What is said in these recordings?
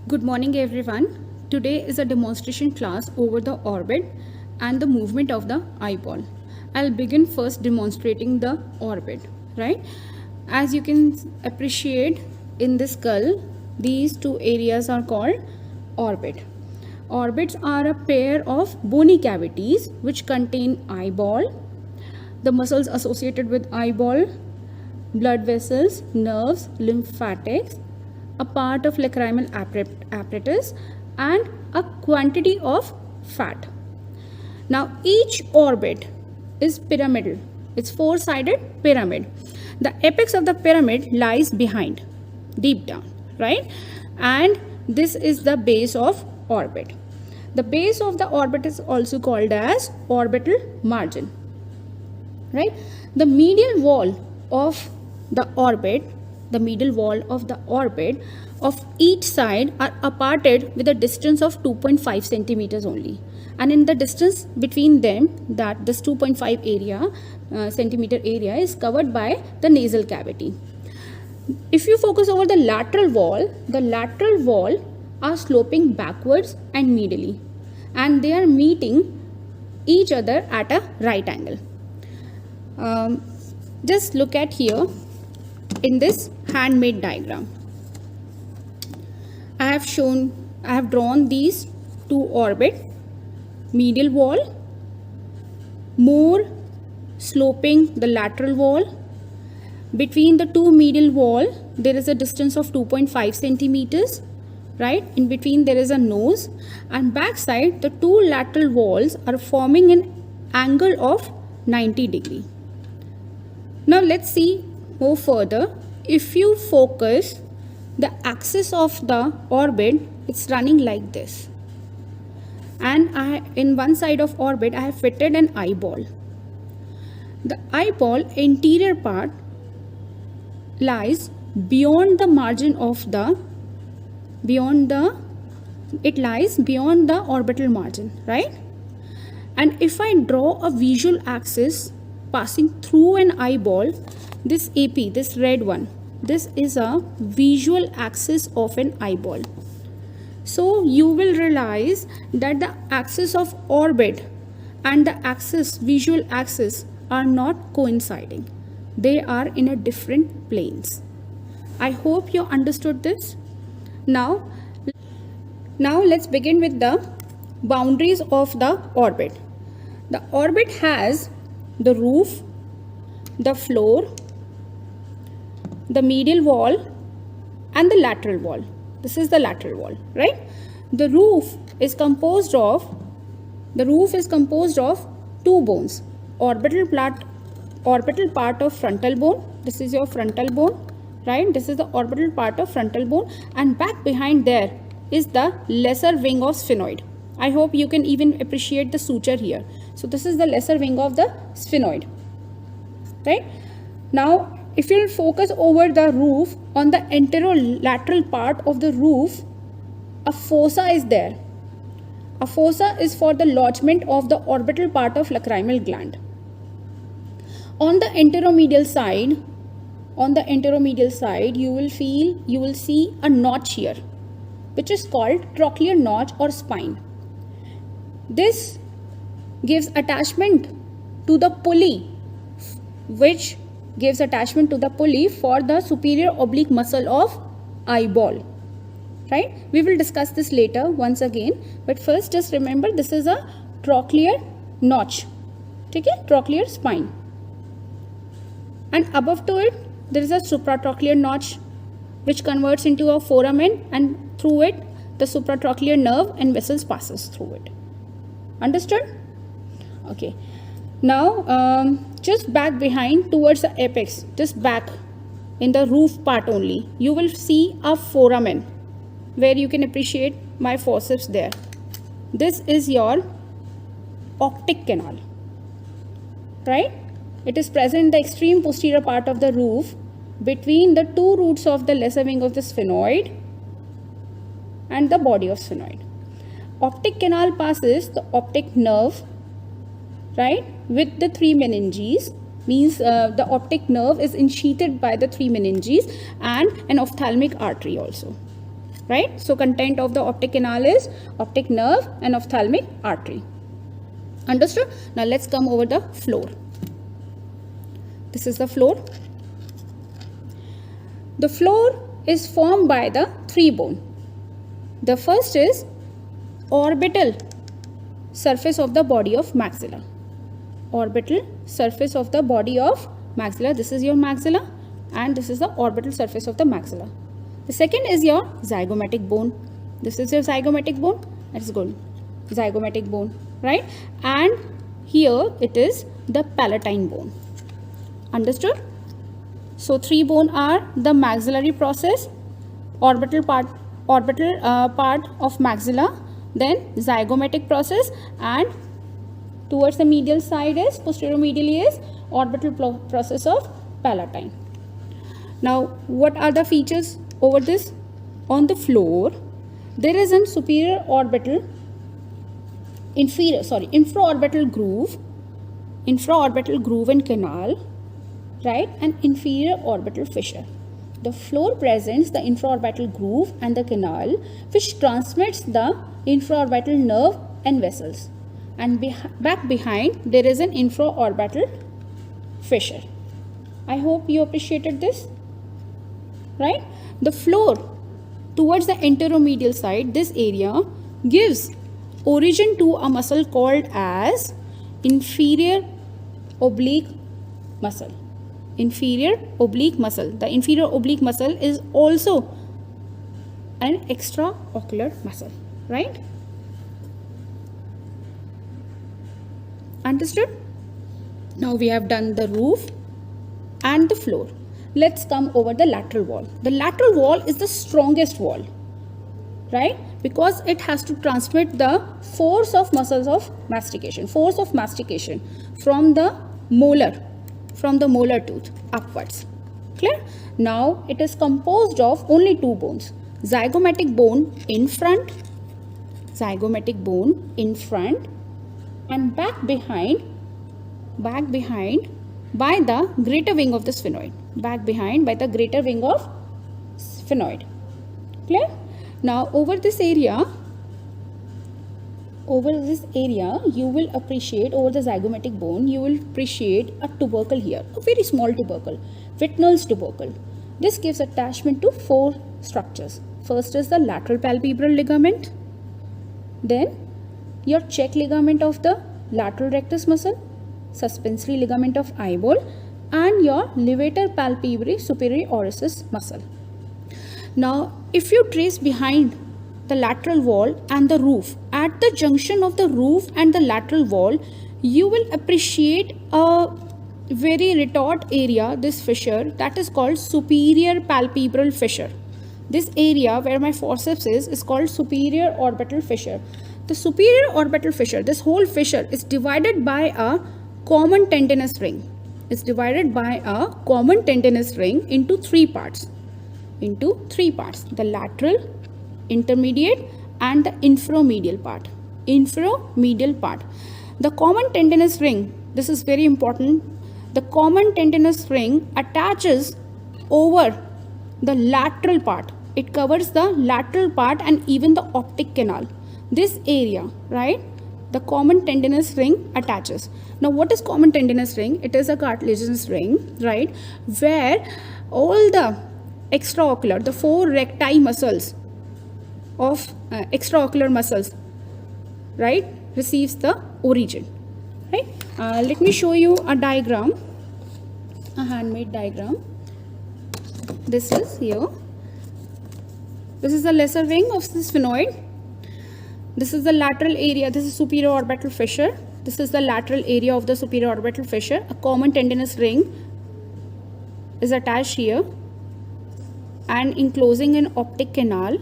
Good morning everyone. Today is a demonstration class over the orbit and the movement of the eyeball. I'll begin first demonstrating the orbit, right? As you can appreciate in the skull, these two areas are called orbit. Orbits are a pair of bony cavities which contain eyeball, the muscles associated with eyeball, blood vessels, nerves, lymphatics, a part of lacrimal apparatus, and a quantity of fat. Now, each orbit is pyramidal. It's four-sided pyramid. The apex of the pyramid lies behind, deep down, right? And this is the base of orbit. The base of the orbit is also called as orbital margin, right? The medial wall of the orbit, the medial wall of the orbit of each side are aparted with a distance of 2.5 centimeters only, and in the distance between them, that this 2.5 centimeter area is covered by the nasal cavity. If you focus over the lateral wall are sloping backwards and medially, and they are meeting each other at a right angle. Just look at here in this handmade diagram. I have drawn these two orbit, medial wall, more sloping the lateral wall. Between the two medial wall, there is a distance of 2.5 centimeters, right? In between there is a nose, and back side the two lateral walls are forming an angle of 90 degree. Now let's see more further. If you focus the axis of the orbit, it's running like this, and in one side of orbit I have fitted an eyeball. The eyeball interior part lies beyond the margin of the it lies beyond the orbital margin, right? And if I draw a visual axis passing through an eyeball, this AP, this red one, this is a visual axis of an eyeball. So you will realize that the axis of orbit and the visual axis are not coinciding. They are in a different planes. I hope you understood this. Now let's begin with the boundaries of the orbit. The orbit has the roof, the floor, the medial wall, and the lateral wall. This is the lateral wall, right? The roof is composed of two bones: orbital part of frontal bone. This is your frontal bone, right? This is the orbital part of frontal bone, and back behind there is the lesser wing of sphenoid. I hope you can even appreciate the suture here. So this is the lesser wing of the sphenoid, right? Now if you focus over the roof, on the anterolateral part of the roof, a fossa is there. A fossa is for the lodgement of the orbital part of lacrimal gland. On the anteromedial side, you will see a notch here, which is called trochlear notch or spine. This gives attachment to the pulley, which gives attachment to the pulley for the superior oblique muscle of eyeball, right? We will discuss this later once again, but first just remember this is a trochlear notch, okay? Trochlear spine, and above to it there is a supratrochlear notch which converts into a foramen, and through it the supratrochlear nerve and vessels passes through it. Understood? Okay. Now just back behind towards the apex, just back in the roof part only, you will see a foramen where you can appreciate my forceps there. This is your optic canal, right? It is present in the extreme posterior part of the roof between the two roots of the lesser wing of the sphenoid and the body of sphenoid. Optic canal passes the optic nerve, right, with the three meninges, means the optic nerve is ensheathed by the three meninges and an ophthalmic artery also. right? So content of the optic canal is optic nerve and ophthalmic artery. Understood? Now let's come over the floor. This is the floor. The floor is formed by the three bones. The first is orbital surface of the body of maxilla. Orbital surface of the body of maxilla. This is your maxilla and this is the orbital surface of the maxilla. The second is your zygomatic bone. This is your zygomatic bone. That's good. Zygomatic bone, right? And here it is the palatine bone. Understood? So three bone are the maxillary process, orbital part of maxilla, then zygomatic process, and towards the medial side is posterior-medially is orbital process of palatine. Now what are the features over this? On the floor there is an infraorbital groove and canal, right, and inferior orbital fissure. The floor presents the infraorbital groove and the canal which transmits the infraorbital nerve and vessels, and back behind there is an infraorbital fissure. I hope you appreciated this, right? The floor towards the anteromedial side, this area gives origin to a muscle called as inferior oblique muscle. Inferior oblique muscle. The inferior oblique muscle is also an extraocular muscle, right? Understood? Now we have done the roof and the floor. Let's come over the lateral wall. The lateral wall is the strongest wall, right? Because it has to transmit the force of muscles of mastication, from the molar tooth upwards. Clear? Now it is composed of only two bones. Zygomatic bone in front, and back behind by the greater wing of the sphenoid. Clear? Now over this area you will appreciate, over the zygomatic bone you will appreciate a tubercle here, a very small tubercle, Whitnell's tubercle. This gives attachment to four structures. First is the lateral palpebral ligament, then your check ligament of the lateral rectus muscle, suspensory ligament of eyeball, and your levator palpebrae superior orifice muscle. Now if you trace behind the lateral wall and the roof, at the junction of the roof and the lateral wall you will appreciate a very retort area, this fissure, that is called superior palpebral fissure. This area where my forceps is called superior orbital fissure. The superior orbital fissure, this whole fissure is divided by a common tendinous ring. It's divided by a common tendinous ring into three parts. The lateral, intermediate, and the inframedial part. The common tendinous ring, this is very important. The common tendinous ring attaches over the lateral part. It covers the lateral part and even the optic canal. This area, right? The common tendinous ring attaches. Now what is common tendinous ring? It is a cartilaginous ring, right, where all the extraocular, the four recti muscles of extraocular muscles, right, receives the origin, right? Let me show you a diagram, a handmade diagram. This is here. This is the lesser wing of the sphenoid. This is the lateral area. This is superior orbital fissure. This is the lateral area of the superior orbital fissure. A common tendinous ring is attached here and enclosing an optic canal.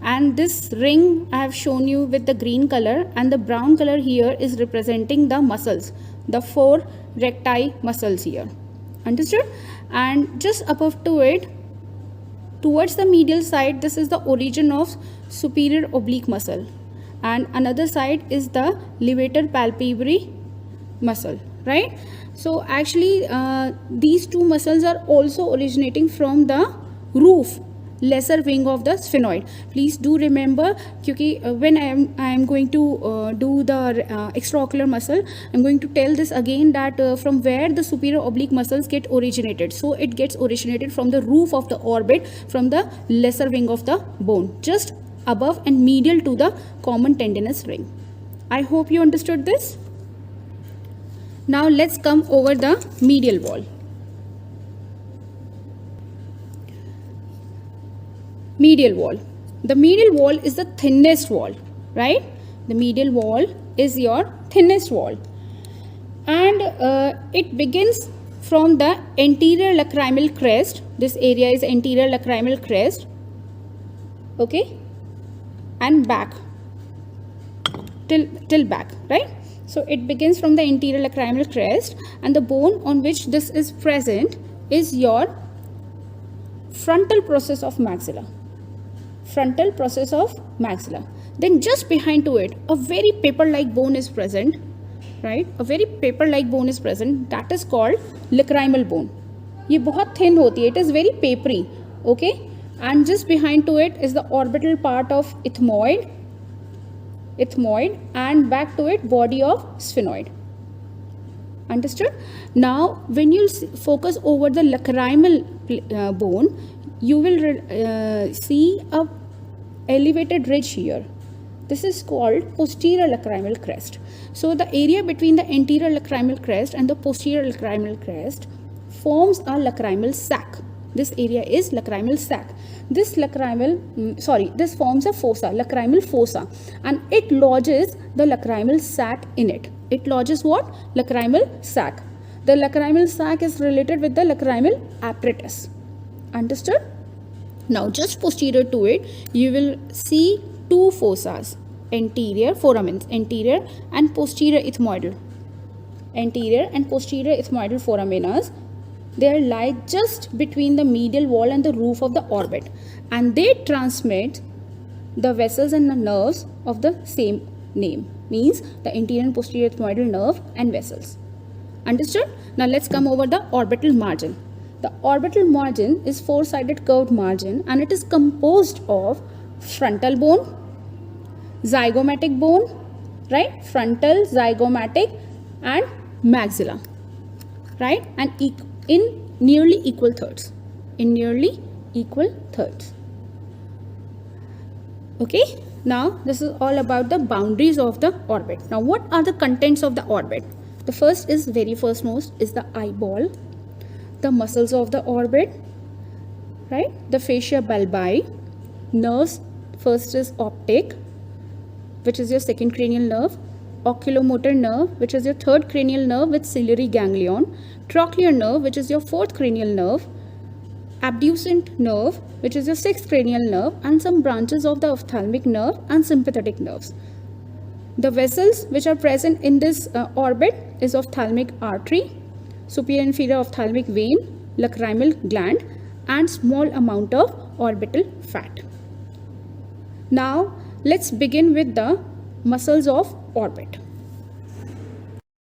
And this ring I have shown you with the green color, and the brown color here is representing the muscles, the four recti muscles here. Understood? And just above to it, towards the medial side, this is the origin of superior oblique muscle, and another side is the levator palpebrae muscle, right? So actually these two muscles are also originating from the roof, lesser wing of the sphenoid. Please do remember, क्योंकि when I am going to do the extraocular muscle, I'm going to tell this again that from where the superior oblique muscles get originated. So it gets originated from the roof of the orbit, from the lesser wing of the bone, just above and medial to the common tendinous ring. I hope you understood this. Now let's come over the medial wall. Medial wall. The medial wall is the thinnest wall, right? The medial wall is your thinnest wall, and it begins from the anterior lacrimal crest. This area is anterior lacrimal crest, okay, and back till back, right? So it begins from the anterior lacrimal crest, and the bone on which this is present is your frontal process of maxilla. Frontal process of maxilla. Then just behind to it, a very paper-like bone is present, right? A very paper-like bone is present. That is called lacrimal bone. ये बहुत thin होती है. It is very papery, okay? And just behind to it is the orbital part of ethmoid, and back to it body of sphenoid. Understood? Now, when you focus over the lacrimal bone, you will see a elevated ridge here. This is called posterior lacrimal crest. So the area between the anterior lacrimal crest and the posterior lacrimal crest forms a lacrimal sac. This area is lacrimal sac. This this forms a fossa, lacrimal fossa, and it lodges the lacrimal sac in it. It lodges what? Lacrimal sac. The lacrimal sac is related with the lacrimal apparatus. Understood? Now just posterior to it, you will see two fossas, anterior foramens, anterior and posterior ethmoidal. Anterior and posterior ethmoidal foramenas, they lie just between the medial wall and the roof of the orbit, and they transmit the vessels and the nerves of the same name, means the anterior and posterior ethmoidal nerve and vessels. Understood? Now let's come over the orbital margin. The orbital margin is four-sided curved margin, and it is composed of frontal bone, zygomatic bone, right? Frontal, zygomatic and maxilla, right? And in nearly equal thirds. In nearly equal thirds. Okay? Now this is all about the boundaries of the orbit. Now what are the contents of the orbit? The first is, very first most, is the eyeball, the muscles of the orbit, right? The fascia bulbi, nerves. First is optic, which is your second cranial nerve, oculomotor nerve, which is your third cranial nerve with ciliary ganglion, trochlear nerve, which is your fourth cranial nerve, abducent nerve, which is your sixth cranial nerve, and some branches of the ophthalmic nerve and sympathetic nerves. The vessels which are present in this orbit is ophthalmic artery, superior inferior ophthalmic vein, lacrimal gland, and small amount of orbital fat. Now let's begin with the muscles of orbit.